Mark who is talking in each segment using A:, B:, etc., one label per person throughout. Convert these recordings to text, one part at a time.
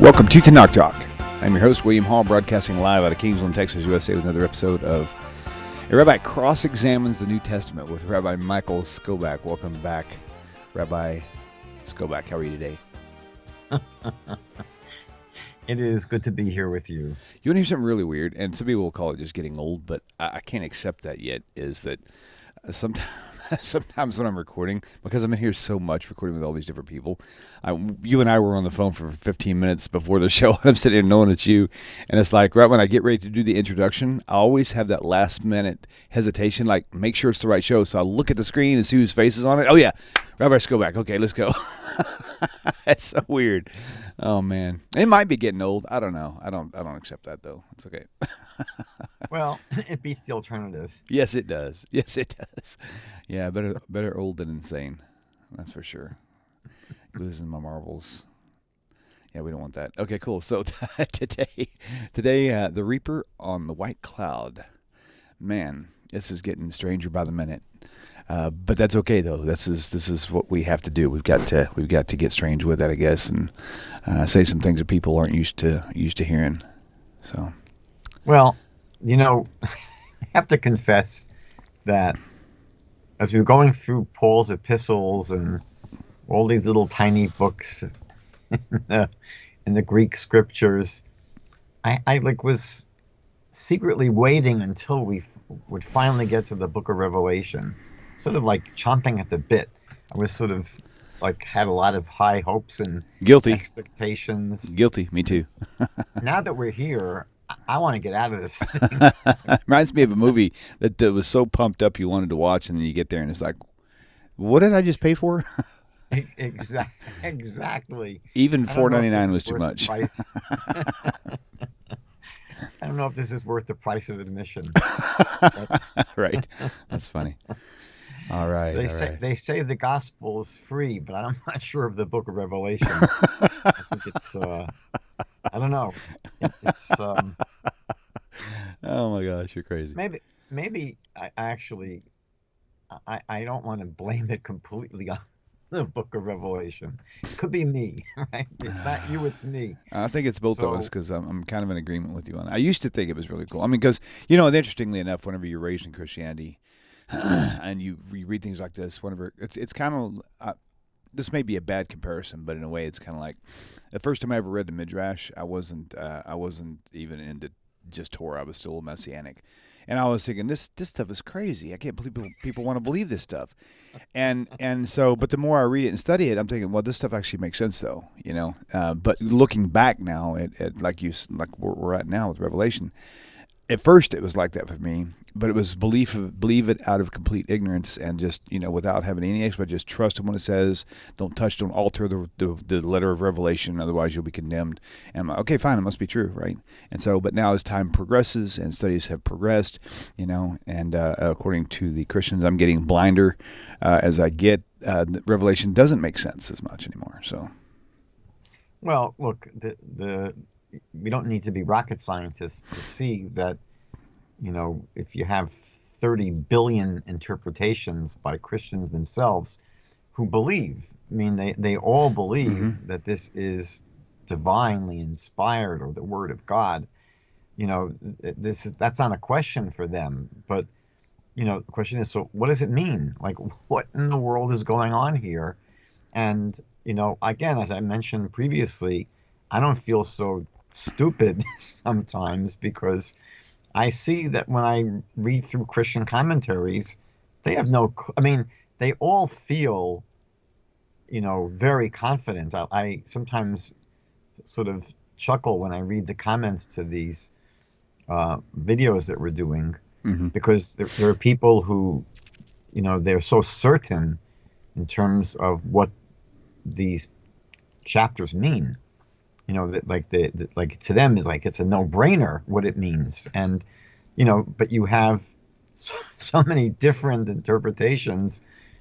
A: Welcome to TaNaCh Talk. I'm your host, William Hall, broadcasting live out of Kingsland, Texas, USA, with another episode of A Rabbi Cross-Examines the New Testament with Rabbi Michael Skobac. Welcome back, Rabbi Skobac. How are you today?
B: It is good to be here with you.
A: You want to hear something really weird? And some people will call it just getting old, but I can't accept that yet, is that sometimes when I'm recording, because I'm in here so much recording with all these different people, you and I were on the phone for 15 minutes before the show, and I'm sitting here knowing it's you, and it's like right when I get ready to do the introduction, I always have that last minute hesitation, like make sure it's the right show, so I look at the screen and see whose face is on it. Oh yeah, Rabbi Skobac. Okay, let's go. That's so weird. Oh man, it might be getting old. I don't know. I don't accept that though. It's okay.
B: Well, it beats the alternative.
A: Yes, it does. Yes, it does. Yeah, better old than insane. That's for sure. Losing my marbles. Yeah, we don't want that. Okay, cool. So today, the Reaper on the white cloud. Man, this is getting stranger by the minute. But that's okay though. This is what we have to do. We've got to get strange with it, I guess, and say some things that people aren't used to hearing. So,
B: well, I have to confess that as we were going through Paul's epistles and all these little tiny books in the Greek scriptures, I was secretly waiting until we would finally get to the book of Revelation, sort of like chomping at the bit. I was sort of like had a lot of high hopes and expectations.
A: Guilty, me too.
B: Now that we're here, I want to get out of this thing.
A: Reminds me of a movie that was so pumped up you wanted to watch, and then you get there and it's like, what did I just pay for?
B: Exactly.
A: Even $4.99 was too much.
B: I don't know if this is worth the price of admission.
A: Right. That's funny. All right.
B: They say the gospel is free, but I'm not sure of the book of Revelation. I think it's I don't know. It's
A: oh my gosh, you're crazy.
B: Maybe I actually I don't want to blame it completely on the book of Revelation. It could be me, right? It's not you, it's me.
A: I think it's both of us, because I'm kind of in agreement with you on that. I used to think it was really cool. I mean, because, interestingly enough, whenever you're raised in Christianity and you read things like this, it's kind of, this may be a bad comparison, but in a way it's kind of like the first time I ever read the Midrash, I wasn't even into just Torah. I was still Messianic. And I was thinking, this stuff is crazy. I can't believe people want to believe this stuff. And so, but the more I read it and study it, I'm thinking, well, this stuff actually makes sense, though, But looking back now at like where we're at now with Revelation, at first it was like that for me, but it was believe it out of complete ignorance and just, without having any expert, just trust in what it says. Don't alter the letter of Revelation, otherwise you'll be condemned. And I'm like, okay, fine, it must be true, right? And so, but now as time progresses and studies have progressed, and according to the Christians, I'm getting blinder as I get. Revelation doesn't make sense as much anymore. So,
B: well, look, we don't need to be rocket scientists to see that, if you have 30 billion interpretations by Christians themselves who believe, they all believe that this is divinely inspired or the word of God, that's not a question for them. But, the question is, so what does it mean? Like, what in the world is going on here? And, again, as I mentioned previously, I don't feel so stupid sometimes, because I see that when I read through Christian commentaries, they have they all feel, very confident. I sometimes sort of chuckle when I read the comments to these videos that we're doing, because there are people who, they're so certain in terms of what these chapters mean. That like to them is like it's a no-brainer what it means, and but you have so many different interpretations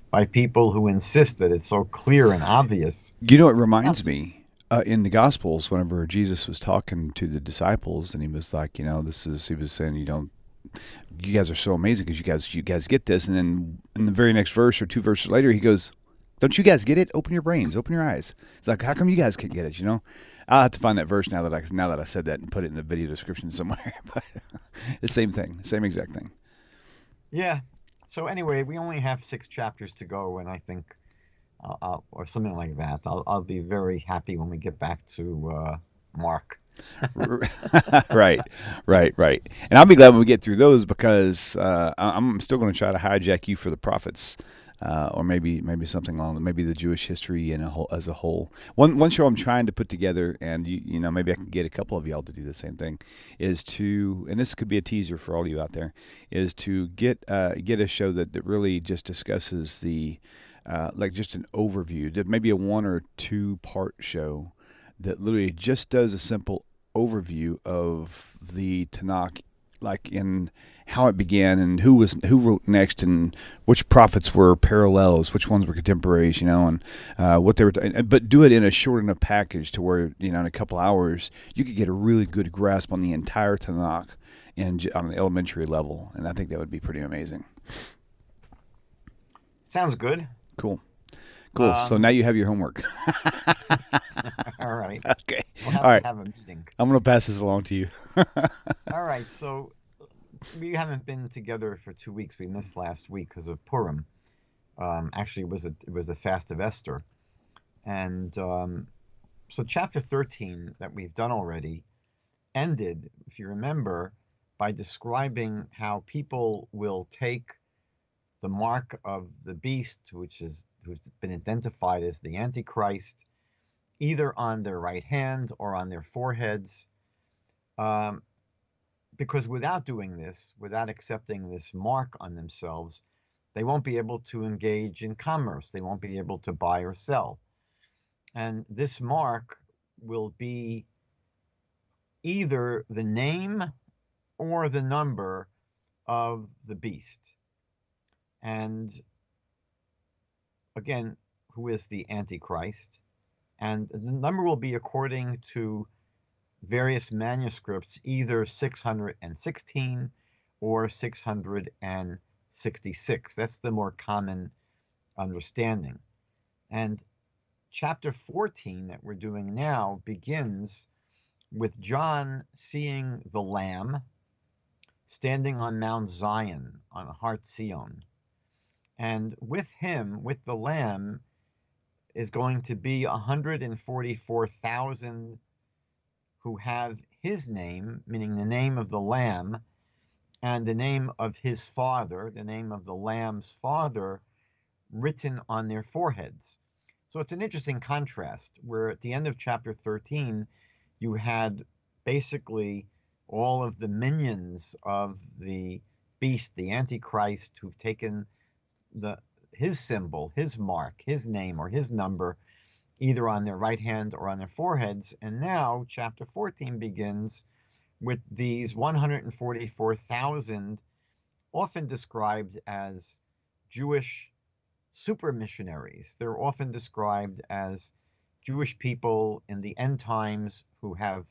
B: by people who insist that it's so clear and obvious.
A: It reminds me in the Gospels, whenever Jesus was talking to the disciples, and he was like, he was saying, you guys are so amazing because you guys get this, and then in the very next verse or two verses later, he goes, Don't you guys get it? Open your brains, open your eyes. It's like, how come you guys can't get it? I'll have to find that verse now that I said that and put it in the video description somewhere. But the same thing, same exact thing.
B: Yeah. So anyway, we only have 6 chapters to go, and I think, or something like that. I'll be very happy when we get back to Mark.
A: Right, right. And I'll be glad when we get through those because I'm still going to try to hijack you for the prophets, or maybe something along maybe the Jewish history as a whole. One show I'm trying to put together, and maybe I can get a couple of y'all to do the same thing, is to, and this could be a teaser for all you out there, is to get a show that really just discusses the like just an overview, maybe a 1 or 2 part show that literally just does a simple overview of the TaNaCh, like in how it began and who wrote next and which prophets were parallels, which ones were contemporaries, and what they were. But do it in a short enough package to where in a couple hours you could get a really good grasp on the entire TaNaCh on an elementary level, and I think that would be pretty amazing.
B: Sounds good.
A: Cool. So now you have your homework.
B: All right.
A: Okay.
B: We'll
A: All right.
B: have a meeting.
A: I'm going to pass this along to you.
B: All right. So we haven't been together for 2 weeks. We missed last week because of Purim. Actually, it was a fast of Esther, and so chapter 13 that we've done already ended, if you remember, by describing how people will take the mark of the beast, who's been identified as the Antichrist, either on their right hand or on their foreheads, because without doing this, without accepting this mark on themselves, they won't be able to engage in commerce. They won't be able to buy or sell. And this mark will be either the name or the number of the beast. And again, who is the Antichrist? And the number will be according to various manuscripts, either 616 or 666. That's the more common understanding. And chapter 14 that we're doing now begins with John seeing the Lamb standing on Mount Zion, on Har Zion. And with him, with the Lamb, is going to be 144,000 who have his name, meaning the name of the Lamb, and the name of his father, the name of the Lamb's father, written on their foreheads. So it's an interesting contrast, where at the end of chapter 13, you had basically all of the minions of the beast, the Antichrist, who've taken his symbol, his mark, his name, or his number, either on their right hand or on their foreheads. And now chapter 14 begins with these 144,000, often described as Jewish super missionaries. They're often described as Jewish people in the end times who have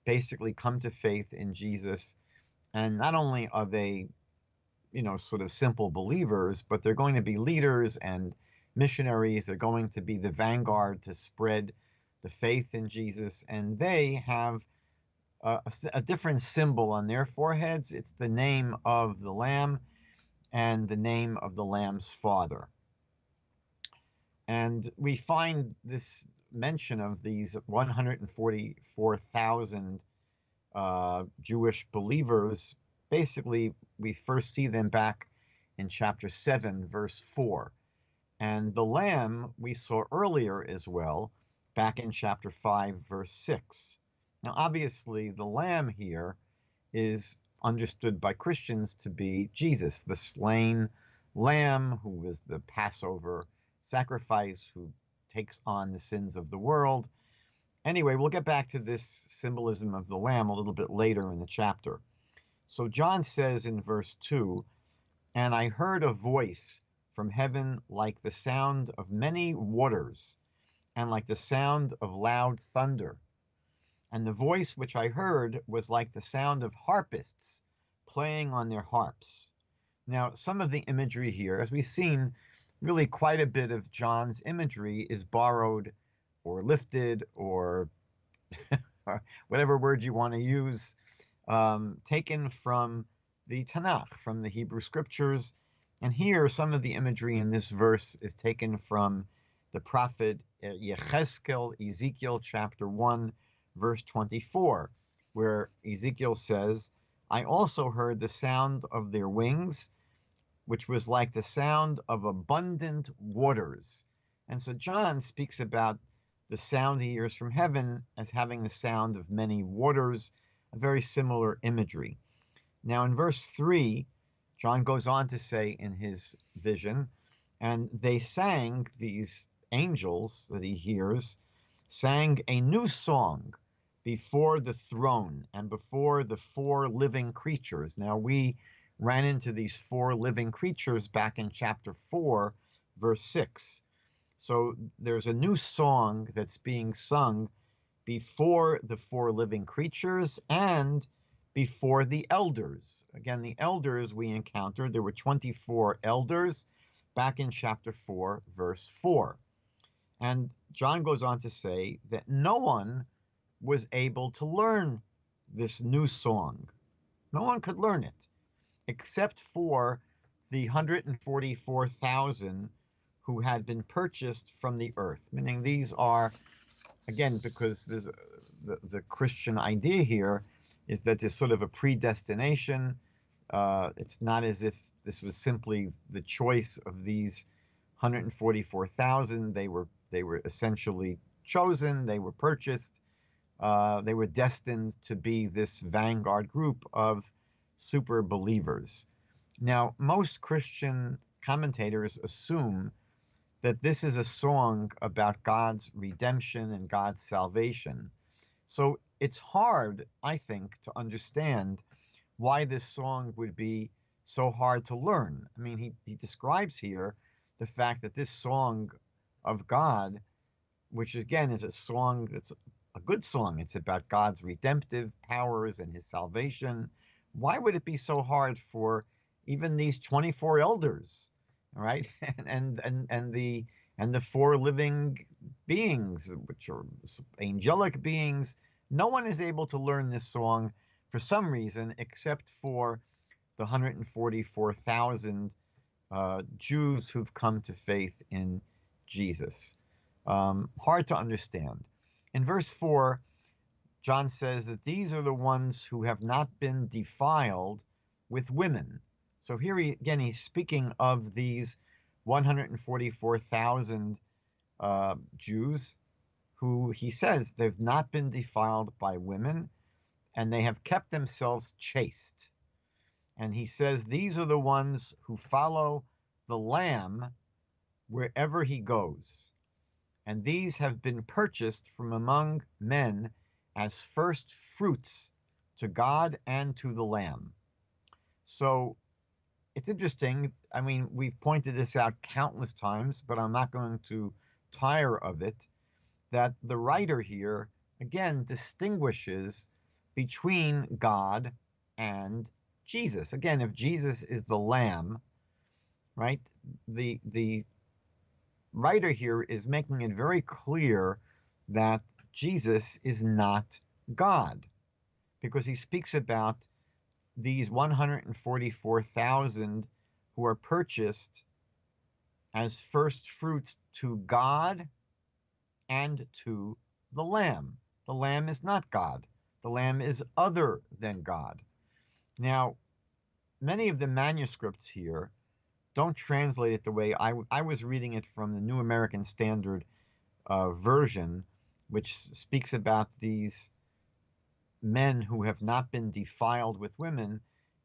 B: basically come to faith in Jesus. And not only are they sort of simple believers, but they're going to be leaders and missionaries. They're going to be the vanguard to spread the faith in Jesus. And they have a different symbol on their foreheads. It's the name of the Lamb and the name of the Lamb's father. And we find this mention of these 144,000 Jewish believers. Basically, we first see them back in chapter 7, verse 4. And the Lamb we saw earlier as well, back in chapter 5, verse 6. Now, obviously, the Lamb here is understood by Christians to be Jesus, the slain Lamb, who was the Passover sacrifice, who takes on the sins of the world. Anyway, we'll get back to this symbolism of the Lamb a little bit later in the chapter. So John says in verse 2, "And I heard a voice from heaven like the sound of many waters, and like the sound of loud thunder. And the voice which I heard was like the sound of harpists playing on their harps." Now, some of the imagery here, as we've seen, really quite a bit of John's imagery is borrowed or lifted or whatever word you want to use, taken from the TaNaCh, from the Hebrew Scriptures. And here, some of the imagery in this verse is taken from the prophet Yechezkel, Ezekiel chapter 1, verse 24, where Ezekiel says, I also heard the sound of their wings, which was like the sound of abundant waters. And so John speaks about the sound he hears from heaven as having the sound of many waters, a very similar imagery. Now, in verse 3, John goes on to say in his vision, and they sang, these angels that he hears, sang a new song before the throne and before the four living creatures. Now, we ran into these four living creatures back in chapter 4, verse 6. So there's a new song that's being sung before the four living creatures and before the elders. Again, the elders we encountered, there were 24 elders back in chapter 4, verse 4. And John goes on to say that no one was able to learn this new song. No one could learn it except for the 144,000 who had been purchased from the earth, meaning these are, again, because there's the Christian idea here is that there's sort of a predestination. It's not as if this was simply the choice of these 144,000. They were essentially chosen. They were purchased. They were destined to be this vanguard group of super believers. Now, most Christian commentators assume that this is a song about God's redemption and God's salvation. So it's hard, I think, to understand why this song would be so hard to learn. I mean, he describes here the fact that this song of God, which again is a song that's a good song, it's about God's redemptive powers and his salvation. Why would it be so hard for even these 24 elders, right? And the four living beings, which are angelic beings? No one is able to learn this song for some reason, except for the 144,000 Jews who've come to faith in Jesus. Hard to understand. In verse 4, John says that these are the ones who have not been defiled with women. So here he's speaking of these 144,000 Jews who he says they've not been defiled by women and they have kept themselves chaste. And he says these are the ones who follow the Lamb wherever he goes. And these have been purchased from among men as first fruits to God and to the Lamb. So it's interesting. I mean, we've pointed this out countless times, but I'm not going to tire of it, that the writer here, again, distinguishes between God and Jesus. Again, if Jesus is the Lamb, right, the writer here is making it very clear that Jesus is not God, because he speaks about these 144,000 who are purchased as first fruits to God and to the Lamb. The Lamb is not God. The Lamb is other than God. Now, many of the manuscripts here don't translate it the way I was reading it from the New American Standard version, which speaks about these men who have not been defiled with women,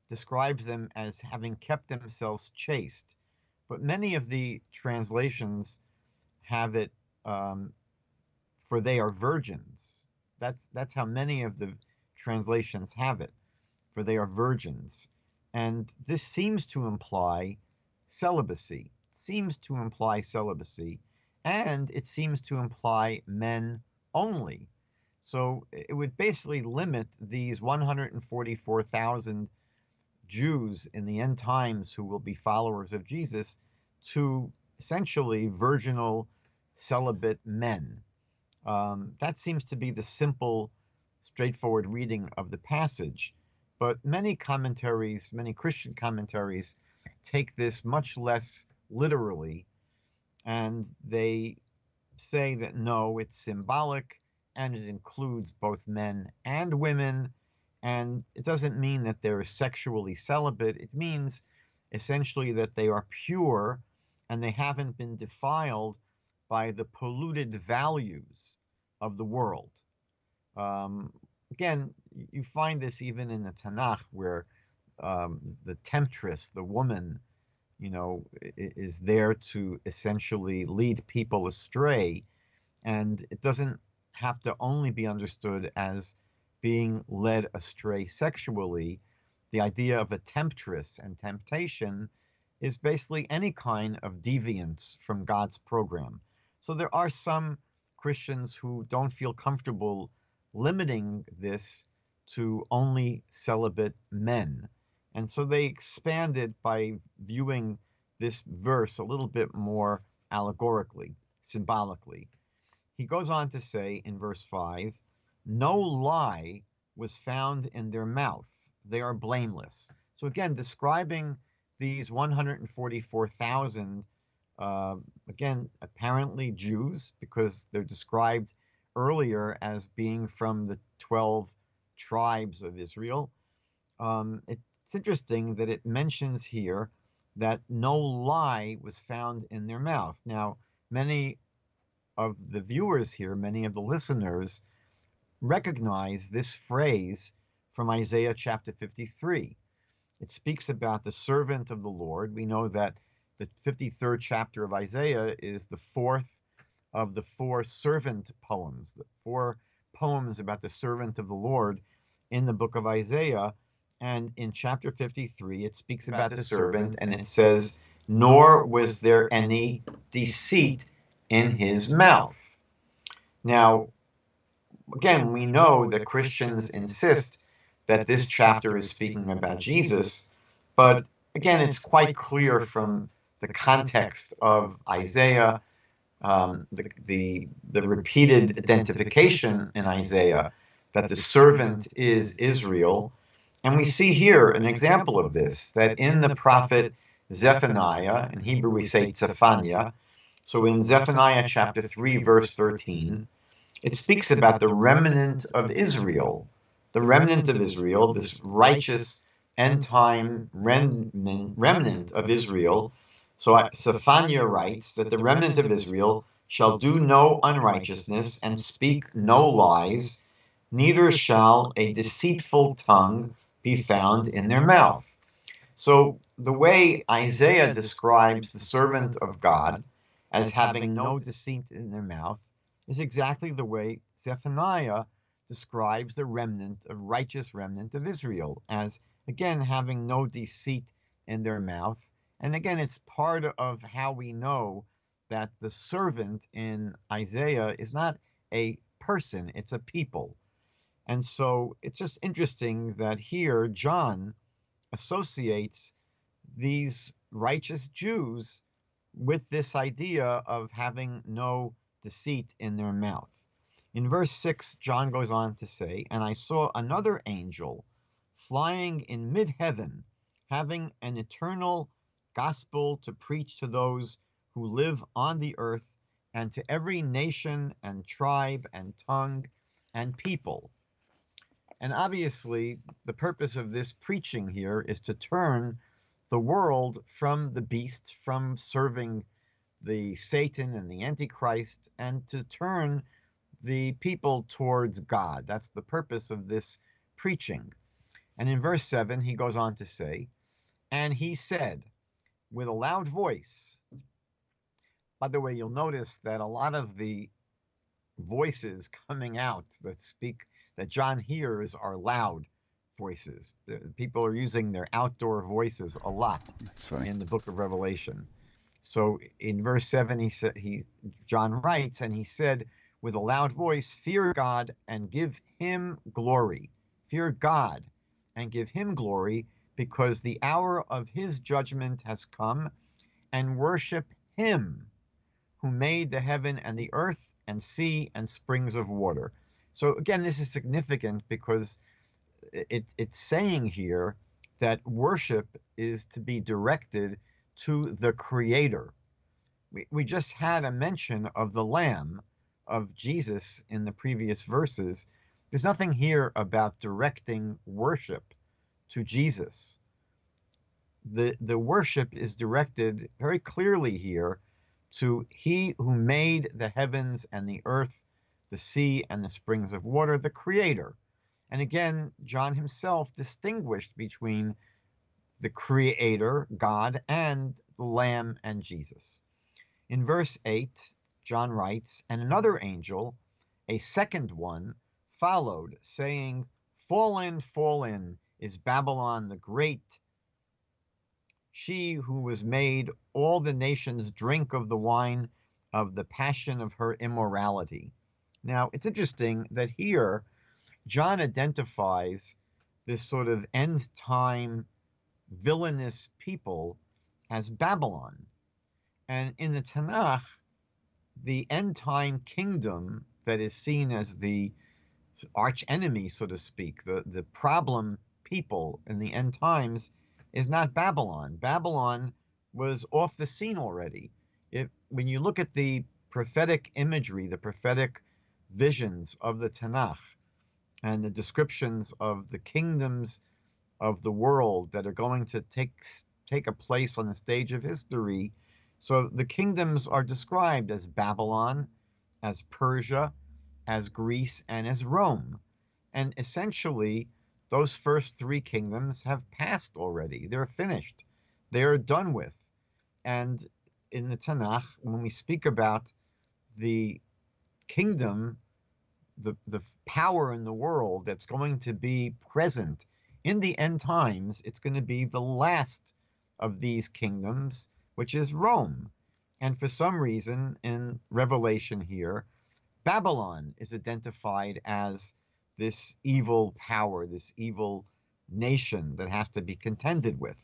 B: describes them as having kept themselves chaste. But many of the translations have it, for they are virgins. That's how many of the translations have it, for they are virgins. And this seems to imply celibacy. It seems to imply celibacy, and it seems to imply men only. So it would basically limit these 144,000 Jews in the end times who will be followers of Jesus to essentially virginal celibate men. That seems to be the simple, straightforward reading of the passage. But many commentaries, many Christian commentaries, take this much less literally, and they say that no, it's symbolic and it includes both men and women. And it doesn't mean that they're sexually celibate. It means essentially that they are pure and they haven't been defiled by the polluted values of the world. Again, you find this even in the TaNaCh, where the temptress, the woman, is there to essentially lead people astray. And it doesn't have to only be understood as being led astray sexually. The idea of a temptress and temptation is basically any kind of deviance from God's program. So there are some Christians who don't feel comfortable limiting this to only celibate men. And so they expand it by viewing this verse a little bit more allegorically, symbolically. He goes on to say in verse 5, no lie was found in their mouth. They are blameless. So again, describing these 144,000, again, apparently Jews, because they're described earlier as being from the 12 tribes of Israel. It's interesting that it mentions here that no lie was found in their mouth. Now, many of the viewers here, many of the listeners, recognize this phrase from Isaiah chapter 53. It speaks about the servant of the Lord. We know that the 53rd chapter of Isaiah is the fourth of the four servant poems, the four poems about the servant of the Lord in the book of Isaiah. And in chapter 53, it speaks about the servant, and it says, nor was there any deceit in his mouth. Now, again, we know that Christians insist that this chapter is speaking about Jesus, but again, it's quite clear from the context of Isaiah, the repeated identification in Isaiah that the servant is Israel. And we see here an example of this, that in the prophet Zephaniah, in Hebrew we say Zephaniah, so in Zephaniah chapter 3, verse 13, it speaks about the remnant of Israel. The remnant of Israel, this righteous end-time remnant of Israel. So Zephaniah writes that the remnant of Israel shall do no unrighteousness and speak no lies, neither shall a deceitful tongue be found in their mouth. So the way Isaiah describes the servant of God as having no deceit in their mouth is exactly the way Zephaniah describes the remnant, a righteous remnant of Israel, as, again, having no deceit in their mouth. And again, it's part of how we know that the servant in Isaiah is not a person, it's a people. And so it's just interesting that here John associates these righteous Jews with this idea of having no deceit in their mouth. In verse 6, John goes on to say, and I saw another angel flying in mid-heaven, having an eternal gospel to preach to those who live on the earth, and to every nation and tribe and tongue and people. And obviously, the purpose of this preaching here is to turn the world from the beast, from serving the Satan and the Antichrist, and to turn the people towards God. That's the purpose of this preaching. And in verse 7, he goes on to say, and he said with a loud voice. By the way, you'll notice that a lot of the voices coming out that speak, that John hears, are loud voices. People are using their outdoor voices a lot.
A: That's funny.
B: In the book of Revelation. So in verse 7, John writes, and he said with a loud voice, fear God and give him glory. Fear God and give him glory, because the hour of his judgment has come, and worship him who made the heaven and the earth and sea and springs of water. So again, this is significant because it's saying here that worship is to be directed to the Creator. We just had a mention of the Lamb, of Jesus in the previous verses. There's nothing here about directing worship to Jesus. The worship is directed very clearly here to He who made the heavens and the earth, the sea and the springs of water, the Creator. And again, John himself distinguished between the Creator, God, and the Lamb and Jesus. In verse 8, John writes, "And another angel, a second one, followed, saying, Fallen, fallen is Babylon the great, she who was made all the nations drink of the wine of the passion of her immorality." Now, it's interesting that here John identifies this sort of end time villainous people as Babylon. And in the TaNaCh, the end time kingdom that is seen as the arch enemy, so to speak, the problem people in the end times, is not Babylon. Babylon was off the scene already. When you look at the prophetic imagery, the prophetic visions of the TaNaCh, and the descriptions of the kingdoms of the world that are going to take a place on the stage of history. So the kingdoms are described as Babylon, as Persia, as Greece, and as Rome. And essentially, those first three kingdoms have passed already. They're finished. They are done with. And in the TaNaCh, when we speak about the kingdom, the power in the world that's going to be present in the end times, it's going to be the last of these kingdoms, which is Rome. And for some reason, in Revelation here, Babylon is identified as this evil power, this evil nation that has to be contended with.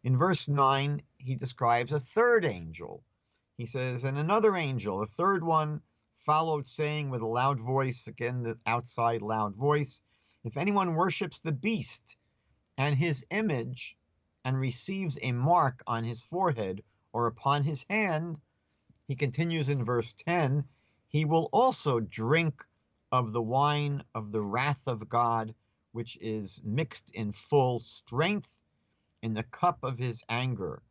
B: In verse 9, he describes a third angel. He says, "And another angel, a third one, followed, saying with a loud voice," again, the outside loud voice, "If anyone worships the beast and his image and receives a mark on his forehead or upon his hand," he continues in verse 10, "he will also drink of the wine of the wrath of God, which is mixed in full strength in the cup of his anger.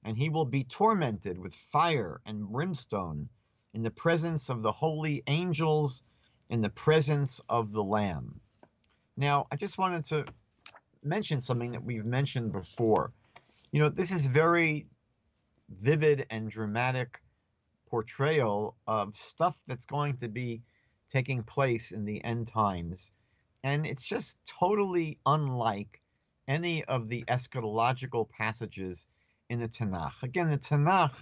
B: And he will be tormented with fire and brimstone in the presence of the holy angels, in the presence of the Lamb." Now, I just wanted to mention something that we've mentioned before. This is very vivid and dramatic portrayal of stuff that's going to be taking place in the end times. And it's just totally unlike any of the eschatological passages in the TaNaCh. Again, the TaNaCh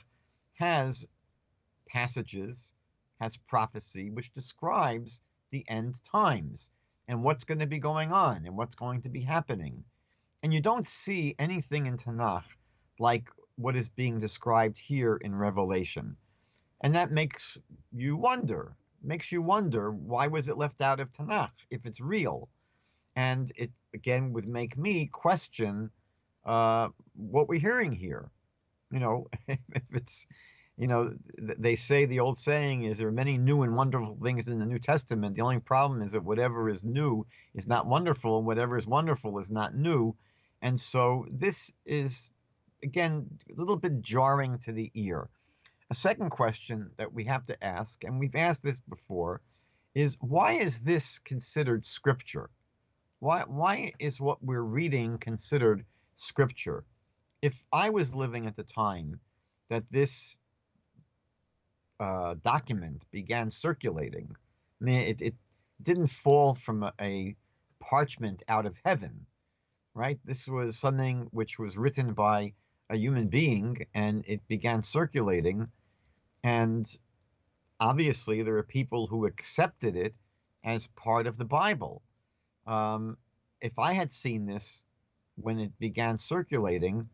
B: has passages, has prophecy, which describes the end times and what's going to be going on and what's going to be happening. And you don't see anything in TaNaCh like what is being described here in Revelation. And that makes you wonder, why was it left out of TaNaCh if it's real? And it, again, would make me question what we're hearing here. If it's, they say, the old saying is, there are many new and wonderful things in the New Testament. The only problem is that whatever is new is not wonderful, and whatever is wonderful is not new. And so this is, again, a little bit jarring to the ear. A second question that we have to ask, and we've asked this before, is why is this considered Scripture? Why is what we're reading considered Scripture? If I was living at the time that this document began circulating, I mean, it didn't fall from a parchment out of heaven, right? This was something which was written by a human being, and it began circulating. And obviously, there are people who accepted it as part of the Bible. If I had seen this when it began circulating,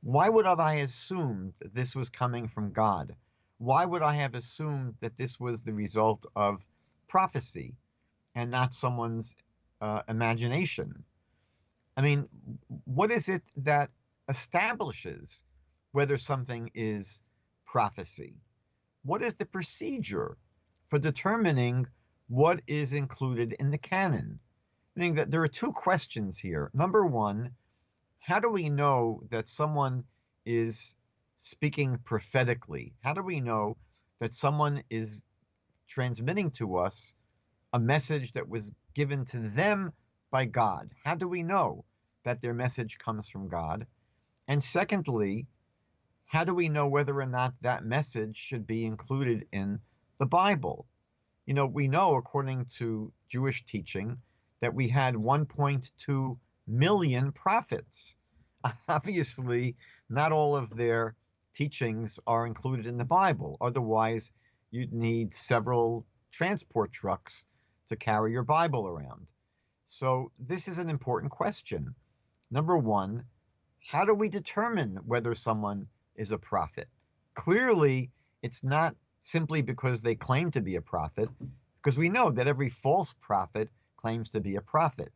B: Why would I assumed that this was coming from God? Why would I have assumed that this was the result of prophecy and not someone's imagination? I mean, what is it that establishes whether something is prophecy? What is the procedure for determining what is included in the canon? Meaning that there are two questions here. Number one, how do we know that someone is speaking prophetically? How do we know that someone is transmitting to us a message that was given to them by God? How do we know that their message comes from God? And secondly, how do we know whether or not that message should be included in the Bible? We know, according to Jewish teaching, that we had 1.2 million prophets. Obviously, not all of their teachings are included in the Bible. Otherwise, you'd need several transport trucks to carry your Bible around. So, this is an important question. Number one, how do we determine whether someone is a prophet? Clearly, it's not simply because they claim to be a prophet, because we know that every false prophet claims to be a prophet.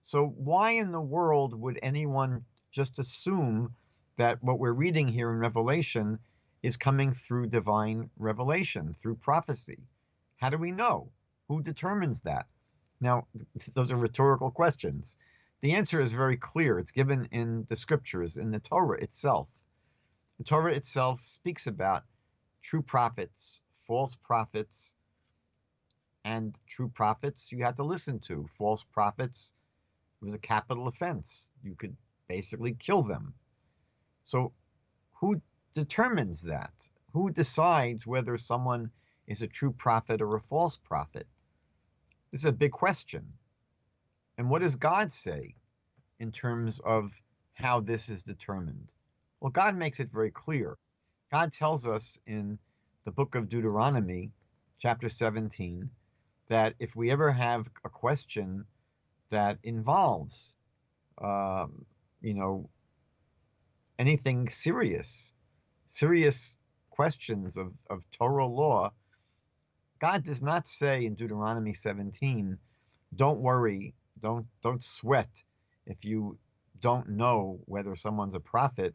B: So why in the world would anyone just assume that what we're reading here in Revelation is coming through divine revelation, through prophecy? How do we know? Who determines that? Now, those are rhetorical questions. The answer is very clear. It's given in the scriptures, in the Torah itself. The Torah itself speaks about true prophets, false prophets, and true prophets you had to listen to. False prophets, it was a capital offense. You could basically kill them. So who determines that? Who decides whether someone is a true prophet or a false prophet? This is a big question. And what does God say in terms of how this is determined? Well, God makes it very clear. God tells us in the book of Deuteronomy, chapter 17, that if we ever have a question that involves, anything serious questions of Torah law, God does not say in Deuteronomy 17, don't worry, don't sweat if you don't know whether someone's a prophet.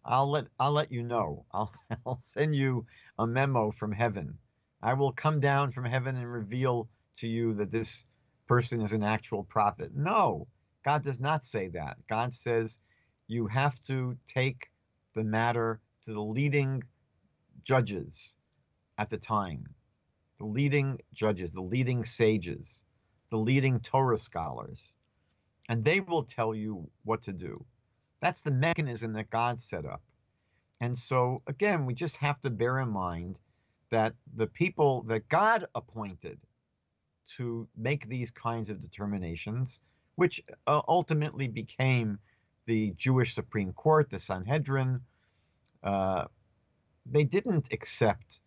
B: I'll let you know. I'll send you a memo from heaven. I will come down from heaven and reveal to you that this person is an actual prophet. No, God does not say that. God says you have to take the matter to the leading judges at the time, the leading judges, the leading sages, the leading Torah scholars, and they will tell you what to do. That's the mechanism that God set up. And so, again, we just have to bear in mind that the people that God appointed to make these kinds of determinations, which ultimately became the Jewish Supreme Court, the Sanhedrin, they didn't accept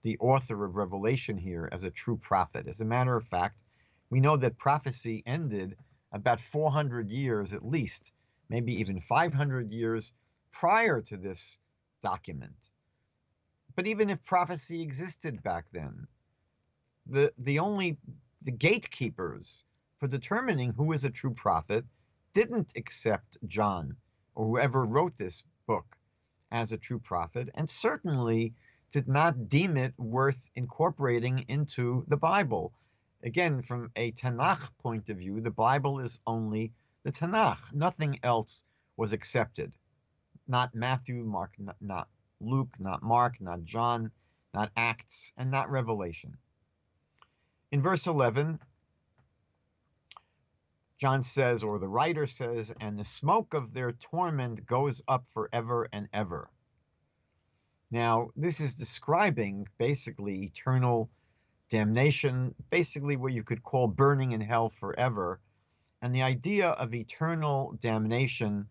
B: the author of Revelation here as a true prophet. As a matter of fact, we know that prophecy ended about 400 years at least, maybe even 500 years prior to this document. But even if prophecy existed back then, the gatekeepers for determining who is a true prophet didn't accept John or whoever wrote this book as a true prophet, and certainly did not deem it worth incorporating into the Bible. Again, from a TaNaCh point of view, the Bible is only the TaNaCh. Nothing else was accepted. Not Matthew, Mark, not Luke, not Mark, not John, not Acts, and not Revelation. In verse 11, John says, or the writer says, and the smoke of their torment goes up forever and ever. Now, this is describing basically eternal damnation, basically what you could call burning in hell forever. And the idea of eternal damnation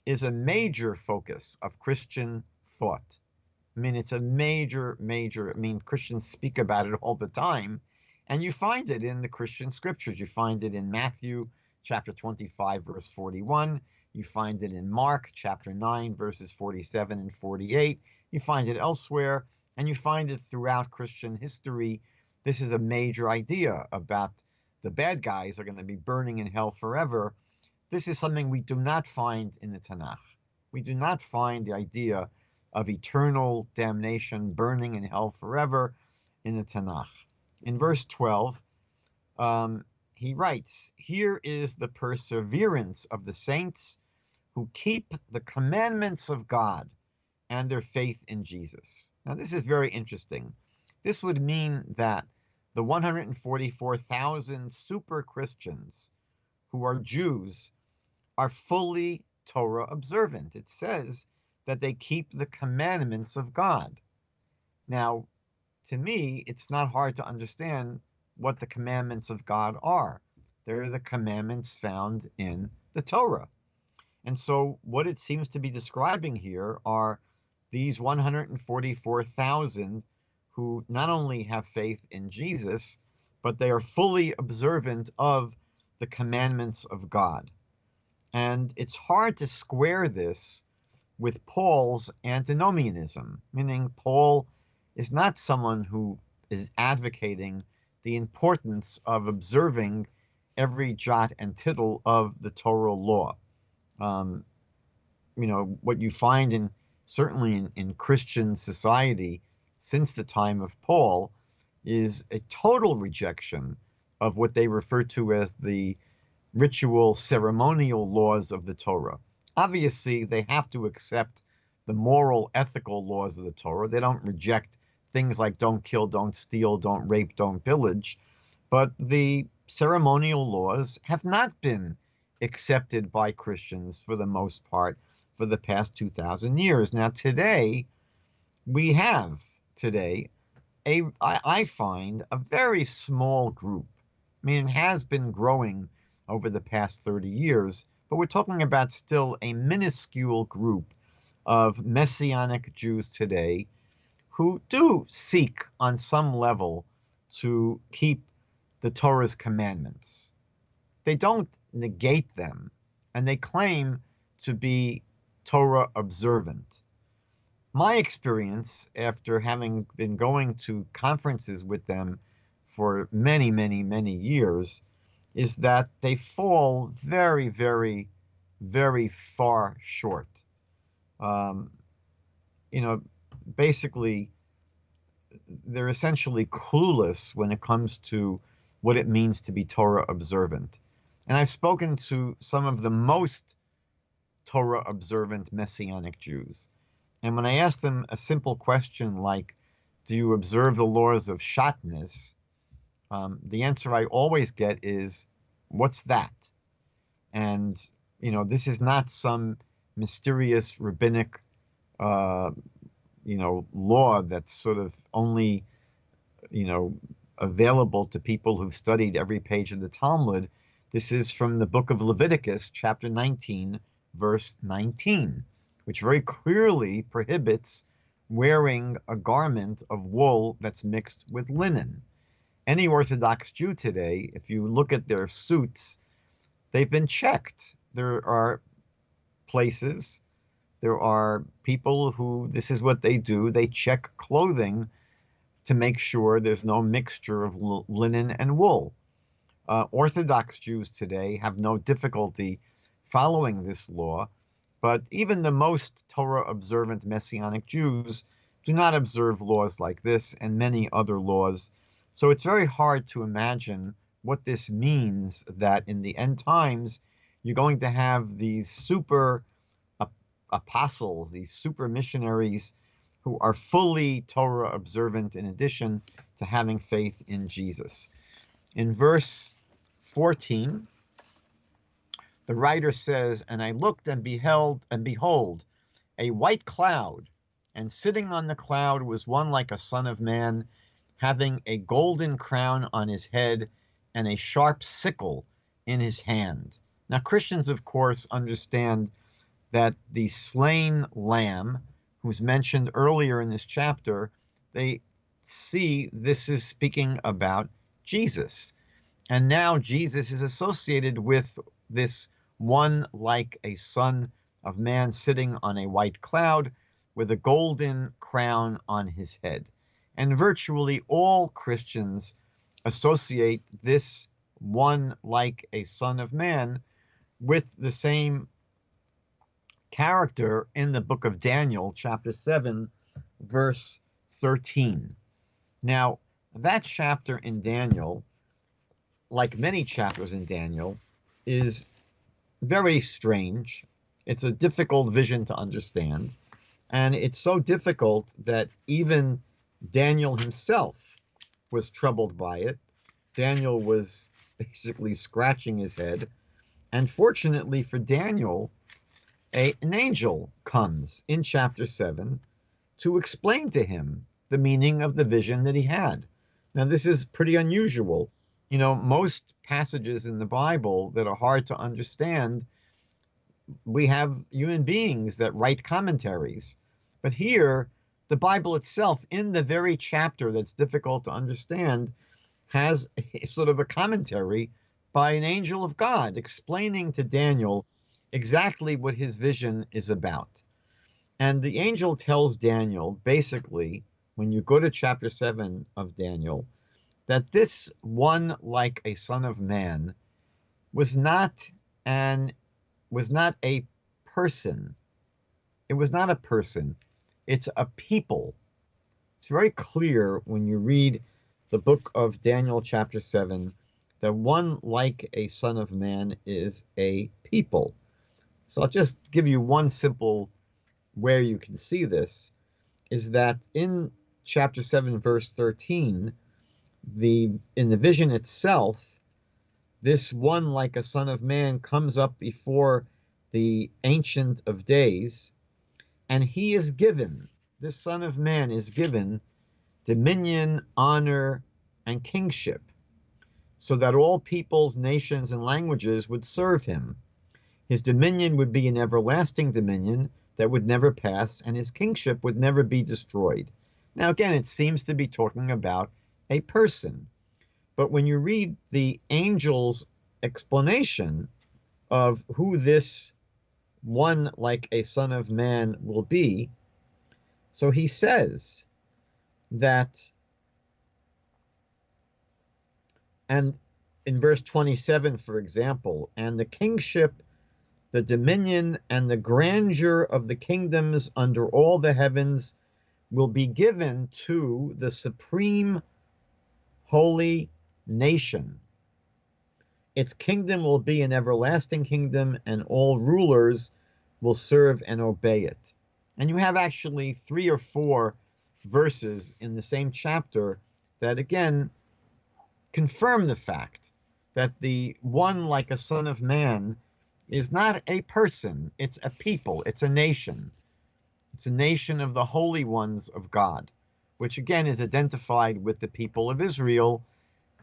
B: is a major focus of Christian thought. I mean, it's a major, Christians speak about it all the time. And you find it in the Christian scriptures. You find it in Matthew chapter 25, verse 41. You find it in Mark chapter 9, verses 47 and 48. You find it elsewhere, and you find it throughout Christian history. This is a major idea about the bad guys are going to be burning in hell forever. This is something we do not find in the TaNaCh. We do not find the idea of eternal damnation, burning in hell forever in the TaNaCh. In verse 12, he writes, "Here is the perseverance of the saints who keep the commandments of God and their faith in Jesus." Now, this is very interesting. This would mean that the 144,000 super Christians who are Jews are fully Torah observant. It says that they keep the commandments of God. Now, to me, it's not hard to understand what the commandments of God are. They're the commandments found in the Torah. And so what it seems to be describing here are these 144,000 who not only have faith in Jesus, but they are fully observant of the commandments of God. And it's hard to square this with Paul's antinomianism, meaning Paul is not someone who is advocating the importance of observing every jot and tittle of the Torah law. What you find certainly in Christian society since the time of Paul is a total rejection of what they refer to as the ritual ceremonial laws of the Torah. Obviously, they have to accept the moral, ethical laws of the Torah. They don't reject things like don't kill, don't steal, don't rape, don't pillage. But the ceremonial laws have not been accepted by Christians for the most part for the past 2,000 years. Now, today, I find a very small group. I mean, it has been growing over the past 30 years, but we're talking about still a minuscule group of Messianic Jews today who do seek on some level to keep the Torah's commandments. They don't negate them, and they claim to be Torah observant. My experience, after having been going to conferences with them for many, many, many years, is that they fall very, very, very far short. Basically, they're essentially clueless when it comes to what it means to be Torah observant. And I've spoken to some of the most Torah observant Messianic Jews. And when I ask them a simple question like, do you observe the laws of Shatnez? The answer I always get is, what's that? And, this is not some mysterious rabbinic, law that's sort of only, available to people who've studied every page of the Talmud. This is from the book of Leviticus, chapter 19, verse 19, which very clearly prohibits wearing a garment of wool that's mixed with linen. Any Orthodox Jew today, if you look at their suits, they've been checked. There are places, there are people who this is what they do. They check clothing to make sure there's no mixture of linen and wool. Orthodox Jews today have no difficulty following this law, but even the most Torah observant Messianic Jews do not observe laws like this and many other laws. So it's very hard to imagine what this means, that in the end times, you're going to have these super apostles, these super missionaries who are fully Torah observant in addition to having faith in Jesus. In verse 14, the writer says, "And I looked and behold, a white cloud, and sitting on the cloud was one like a son of man, having a golden crown on his head and a sharp sickle in his hand." Now, Christians, of course, understand that the slain lamb, who's mentioned earlier in this chapter, they see this is speaking about Jesus. And now Jesus is associated with this one like a son of man sitting on a white cloud with a golden crown on his head. And virtually all Christians associate this one like a son of man with the same character in the book of Daniel, chapter 7, verse 13. Now, that chapter in Daniel, like many chapters in Daniel, is very strange. It's a difficult vision to understand. And it's so difficult that even Daniel himself was troubled by it. Daniel was basically scratching his head. And fortunately for Daniel, an angel comes in chapter 7 to explain to him the meaning of the vision that he had. Now, this is pretty unusual. You know, most passages in the Bible that are hard to understand, we have human beings that write commentaries. But here, the Bible itself, in the very chapter that's difficult to understand, has a sort of a commentary by an angel of God explaining to Daniel exactly what his vision is about. And the angel tells Daniel, basically, when you go to chapter 7 of Daniel, that this one like a son of man was not a person. It was not a person. It's a people. It's very clear when you read the book of Daniel chapter 7 that one like a son of man is a people. So I'll just give you one simple where you can see this, is that in chapter 7, verse 13, in the vision itself, this one like a son of man comes up before the Ancient of Days, and he is given, this son of man is given dominion, honor, and kingship, so that all peoples, nations, and languages would serve him. His dominion would be an everlasting dominion that would never pass, and his kingship would never be destroyed. Now, again, it seems to be talking about a person. But when you read the angel's explanation of who this one like a son of man will be, so he says that, and in verse 27, for example, and the kingship, the dominion, and the grandeur of the kingdoms under all the heavens will be given to the supreme holy nation. Its kingdom will be an everlasting kingdom, and all rulers will serve and obey it. And you have actually 3 or 4 verses in the same chapter that again confirm the fact that the one like a son of man is not a person, it's a people, it's a nation. It's a nation of the holy ones of God, which again is identified with the people of Israel.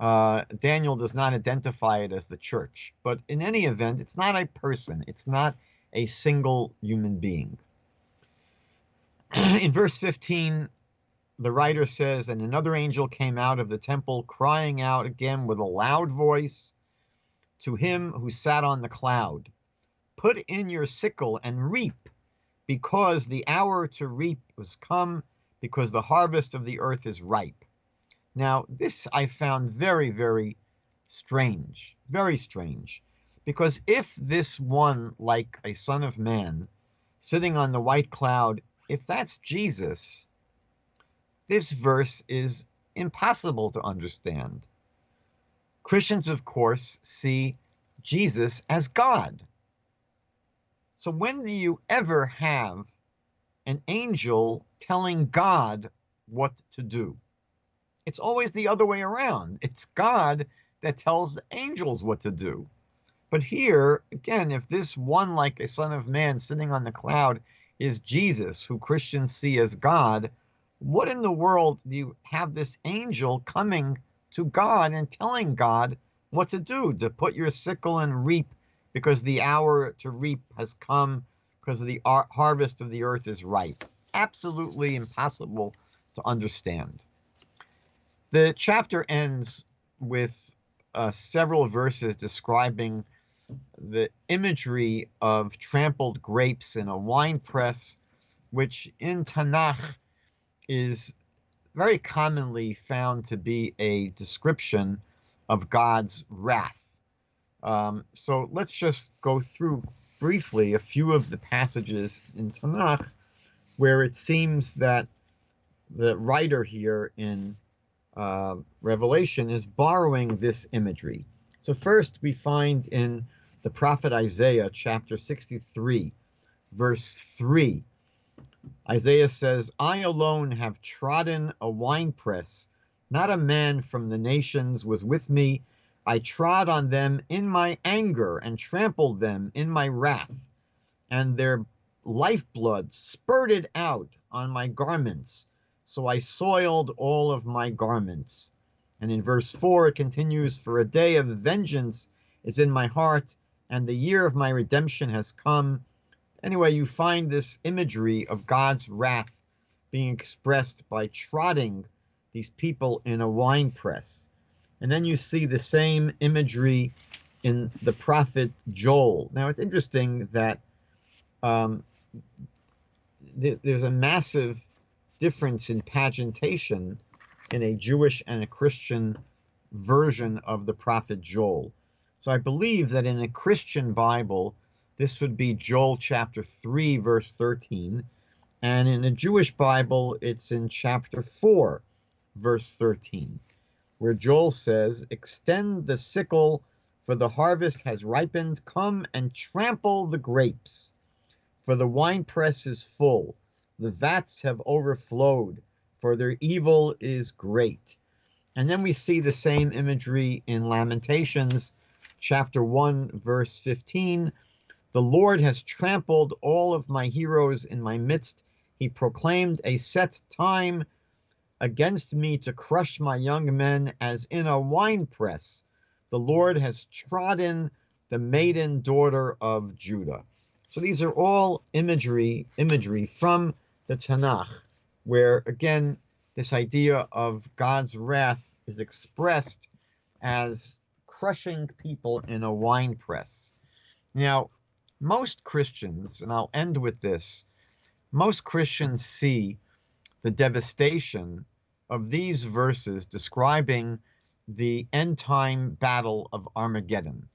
B: Daniel does not identify it as the church, but in any event, it's not a person. It's not a single human being. In verse 15, the writer says, and another angel came out of the temple, crying out again with a loud voice to him who sat on the cloud, put in your sickle and reap, because the hour to reap was come, because the harvest of the earth is ripe. Now, this I found very, very strange, because if this one, like a son of man, sitting on the white cloud, if that's Jesus, this verse is impossible to understand. Christians, of course, see Jesus as God. So when do you ever have an angel telling God what to do? It's always the other way around. It's God that tells the angels what to do. But here, again, if this one like a son of man sitting on the cloud is Jesus, who Christians see as God, what in the world do you have this angel coming to God and telling God what to do, to put your sickle and reap, because the hour to reap has come, because the harvest of the earth is ripe? Absolutely impossible to understand. The chapter ends with several verses describing the imagery of trampled grapes in a wine press, which in TaNaCh is very commonly found to be a description of God's wrath. So let's just go through briefly a few of the passages in TaNaCh where it seems that the writer here in Revelation is borrowing this imagery. So first we find in the prophet Isaiah chapter 63, verse 3, Isaiah says, I alone have trodden a winepress. Not a man from the nations was with me. I trod on them in my anger and trampled them in my wrath. And their lifeblood spurted out on my garments. So I soiled all of my garments. And in verse 4, it continues, for a day of vengeance is in my heart, and the year of my redemption has come. Anyway, you find this imagery of God's wrath being expressed by trotting these people in a wine press. And then you see the same imagery in the prophet Joel. Now, it's interesting that there's a massive difference in pagintation in a Jewish and a Christian version of the prophet Joel. So I believe that in a Christian Bible, this would be Joel chapter 3, verse 13. And in a Jewish Bible, it's in chapter 4, verse 13, where Joel says, extend the sickle, for the harvest has ripened. Come and trample the grapes, for the winepress is full. The vats have overflowed, for their evil is great. And then we see the same imagery in Lamentations chapter 1, verse 15. The Lord has trampled all of my heroes in my midst. He proclaimed a set time against me to crush my young men as in a winepress. The Lord has trodden the maiden daughter of Judah. So these are all imagery from the TaNaCh, where again, this idea of God's wrath is expressed as crushing people in a winepress. Now, most Christians, and I'll end with this, most Christians see the devastation of these verses describing the end-time battle of Armageddon.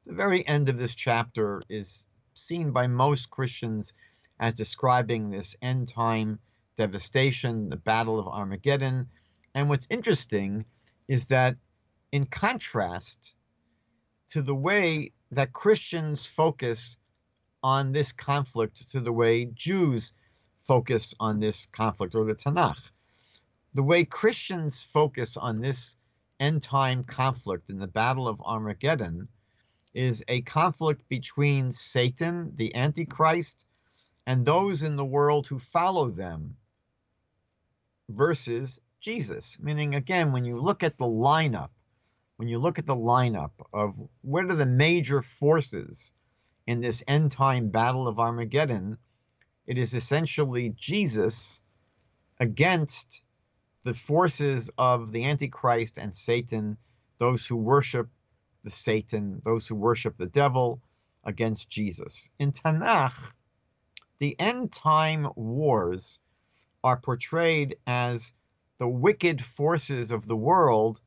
B: The very end of this chapter is seen by most Christians as describing this end-time devastation, the battle of Armageddon. And what's interesting is that in contrast to the way that Christians focus on this conflict, to the way Jews focus on this conflict, or the TaNaCh, the way Christians focus on this end-time conflict in the battle of Armageddon is a conflict between Satan, the Antichrist, and those in the world who follow them versus Jesus. Meaning, again, when you look at the lineup of what are the major forces in this end-time battle of Armageddon, it is essentially Jesus against the forces of the Antichrist and Satan, those who worship the Satan, those who worship the devil, against Jesus. In TaNaCh, the end-time wars are portrayed as the wicked forces of the world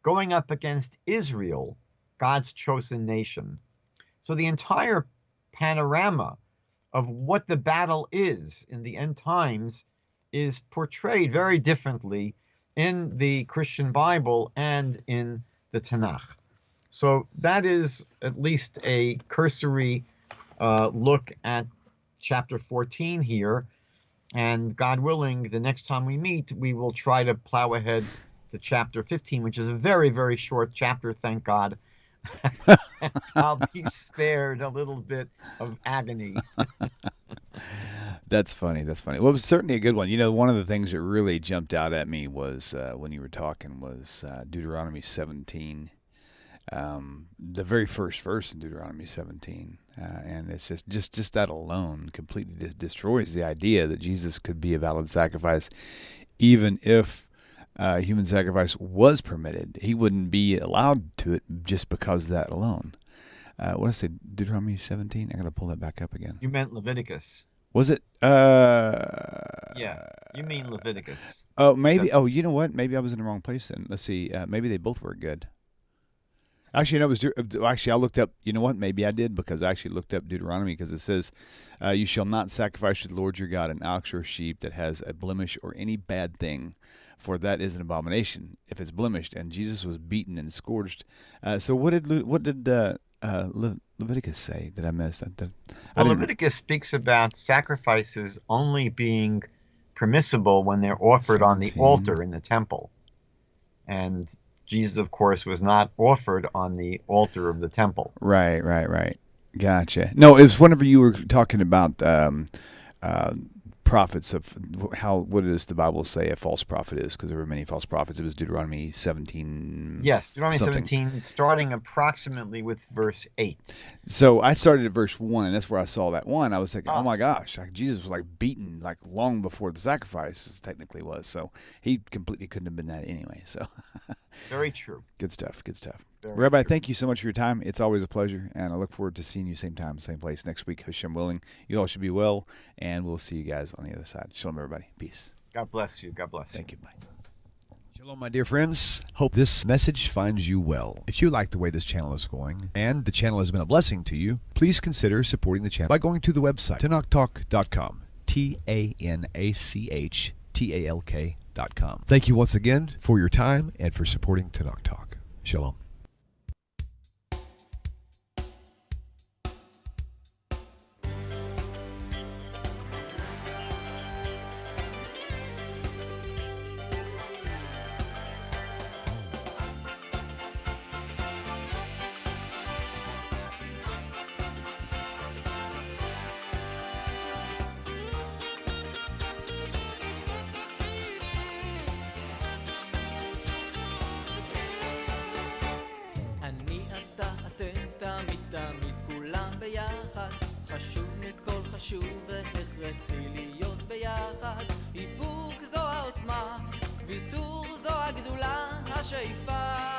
B: going up against Israel, God's chosen nation. So the entire panorama of what the battle is in the end times is portrayed very differently in the Christian Bible and in the TaNaCh. So that is at least a cursory look at chapter 14 here. And God willing, the next time we meet, we will try to plow ahead to chapter 15, which is a very, very short chapter, thank God. I'll be spared a little bit of agony.
A: That's funny. Well, it was certainly a good one. You know, one of the things that really jumped out at me was when you were talking was Deuteronomy 17. The very first verse in Deuteronomy 17, and it's just that alone completely destroys the idea that Jesus could be a valid sacrifice, even if human sacrifice was permitted. He wouldn't be allowed to it just because of that alone. what did I say? Deuteronomy 17. I gotta pull that back up again.
B: You meant Leviticus.
A: Was it?
B: Yeah, you mean Leviticus.
A: Oh, maybe.
B: So-
A: Oh, you know what? Maybe I was in the wrong place then. Let's see. Maybe they both were good. Actually, no, it was. Actually, I looked up. You know what? Maybe I did because I actually looked up Deuteronomy because it says, "You shall not sacrifice to the Lord your God an ox or a sheep that has a blemish or any bad thing, for that is an abomination if it's blemished." And Jesus was beaten and scourged. So what did Leviticus say that I missed?
B: Well, Leviticus speaks about sacrifices only being permissible when they're offered on the
A: 17.
B: altar in the temple. And Jesus, of course, was not offered on the altar of the temple.
A: Right. Gotcha. No, it was whenever you were talking about prophets of what does the Bible say a false prophet is? Because there were many false prophets. It was Deuteronomy 17.
B: Yes, Deuteronomy
A: something.
B: 17, starting approximately with verse 8.
A: So I started at verse 1, and that's where I saw that one. I was like, oh my gosh, Jesus was like beaten like long before the sacrifice technically was. So he completely couldn't have been that anyway. So
B: Very true.
A: good stuff.
B: Very
A: Rabbi,
B: true.
A: thank you so much for your time. It's always a pleasure, and I look forward to seeing you same time, same place next week, Hashem willing. You all should be well, and we'll see you guys on the other side. Shalom, everybody. Peace.
B: God bless you. God bless you.
A: Thank you. Bye. Shalom, my dear friends. Hope this message finds you well. If you like the way this channel is going, and the channel has been a blessing to you, please consider supporting the channel by going to the website, TaNaChTalk.com, TaNachTalk.com. Thank you once again for your time and for supporting TaNaCh Talk. Shalom.
C: אני אתה אתם תמיד תמיד כולם ביחד חשוב מכל חשוב והכרחי להיות ביחד איפוק זו העוצמה ויתור זו הגדולה השאיפה